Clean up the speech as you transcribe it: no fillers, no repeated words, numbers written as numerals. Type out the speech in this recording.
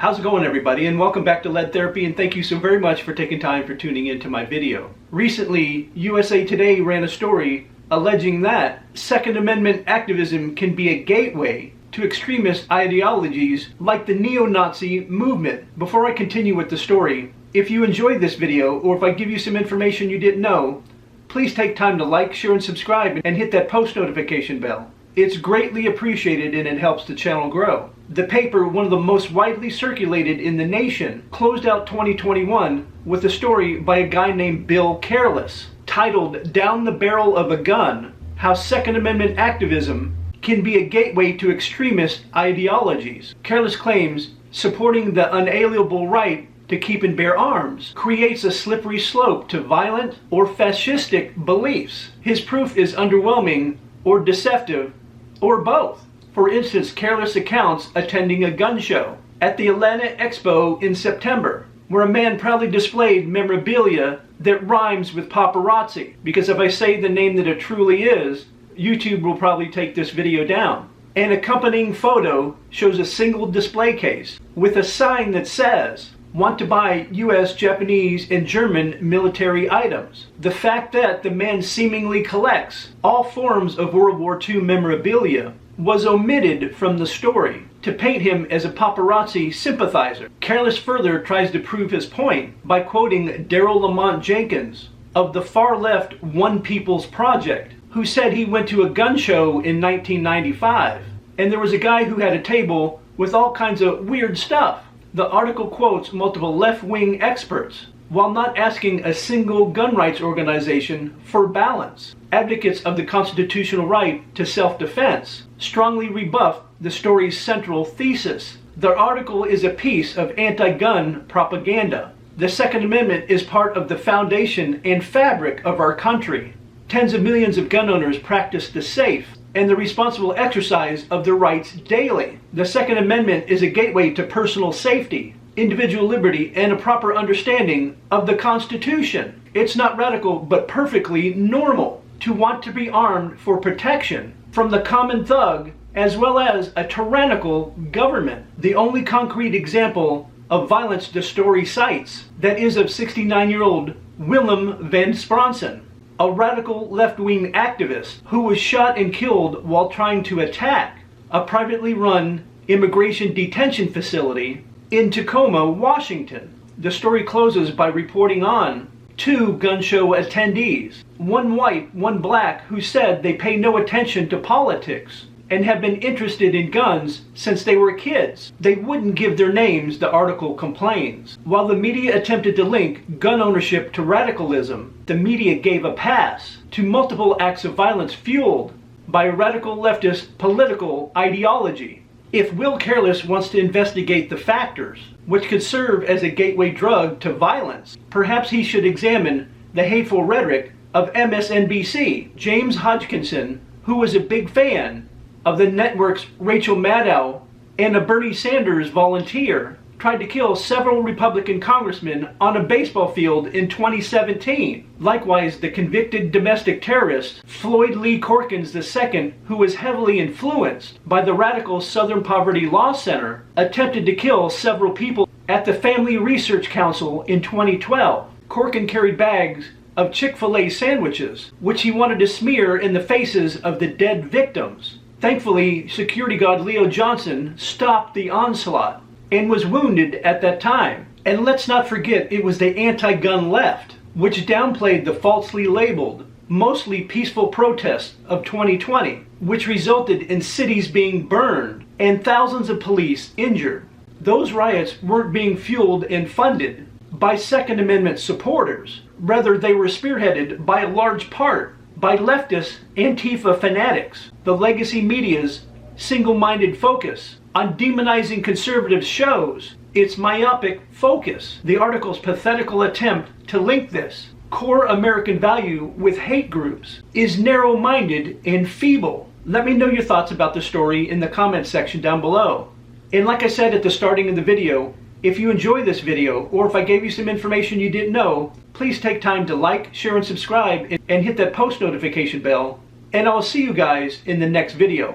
How's it going, everybody, and welcome back to Lead Therapy, and thank you so very much for taking time for tuning into my video. Recently, USA Today ran a story alleging that Second Amendment activism can be a gateway to extremist ideologies like the neo-Nazi movement. Before I continue with the story, if you enjoyed this video or if I give you some information you didn't know, please take time to like, share, and subscribe and hit that post notification bell. It's greatly appreciated and it helps the channel grow. The paper, one of the most widely circulated in the nation, closed out 2021 with a story by a guy named Will Careless titled "Down the Barrel of a Gun: How Second Amendment Activism Can Be a Gateway to Extremist Ideologies." Careless claims supporting the unalienable right to keep and bear arms creates a slippery slope to violent or fascistic beliefs. His proof is underwhelming or deceptive, or both. For instance, Careless accounts attending a gun show at the Atlanta Expo in September, where a man proudly displayed memorabilia that rhymes with paparazzi. Because if I say the name that it truly is, YouTube will probably take this video down. An accompanying photo shows a single display case with a sign that says, "Want to buy US, Japanese, and German military items." The fact that the man seemingly collects all forms of World War II memorabilia was omitted from the story to paint him as a paparazzi sympathizer. Careless further tries to prove his point by quoting Daryl Lamont Jenkins of the far-left One People's Project, who said he went to a gun show in 1995, and there was a guy who had a table with all kinds of weird stuff. The article quotes multiple left-wing experts, while not asking a single gun rights organization for balance. Advocates of the constitutional right to self-defense strongly rebuff the story's central thesis. The article is a piece of anti-gun propaganda. The Second Amendment is part of the foundation and fabric of our country. Tens of millions of gun owners practice the safe and the responsible exercise of their rights daily. The Second Amendment is a gateway to personal safety, individual liberty, and a proper understanding of the Constitution. It's not radical, but perfectly normal to want to be armed for protection from the common thug as well as a tyrannical government. The only concrete example of violence the story cites that is of 69-year-old Willem van Spronsen, a radical left-wing activist who was shot and killed while trying to attack a privately run immigration detention facility in Tacoma, Washington. The story closes by reporting on two gun show attendees, one white, one black, who said they pay no attention to politics and have been interested in guns since they were kids. They wouldn't give their names, the article complains. While the media attempted to link gun ownership to radicalism, the media gave a pass to multiple acts of violence fueled by a radical leftist political ideology. If Will Careless wants to investigate the factors which could serve as a gateway drug to violence, perhaps he should examine the hateful rhetoric of MSNBC. James Hodgkinson, who was a big fan of the network's Rachel Maddow and a Bernie Sanders volunteer, tried to kill several Republican congressmen on a baseball field in 2017. Likewise, the convicted domestic terrorist Floyd Lee Corkins II, who was heavily influenced by the radical Southern Poverty Law Center, attempted to kill several people at the Family Research Council in 2012. Corkin carried bags of Chick-fil-A sandwiches, which he wanted to smear in the faces of the dead victims. Thankfully, security guard Leo Johnson stopped the onslaught and was wounded at that time. And let's not forget, it was the anti-gun left, which downplayed the falsely labeled, mostly peaceful protests of 2020, which resulted in cities being burned and thousands of police injured. Those riots weren't being fueled and funded by Second Amendment supporters. Rather, they were spearheaded by a large part by leftist Antifa fanatics. The legacy media's single-minded focus on demonizing conservatives shows its myopic focus. The article's pathetical attempt to link this core American value with hate groups is narrow-minded and feeble. Let me know your thoughts about the story in the comments section down below. And like I said at the starting of the video, if you enjoy this video, or if I gave you some information you didn't know, please take time to like, share, and subscribe, and hit that post notification bell. And I'll see you guys in the next video.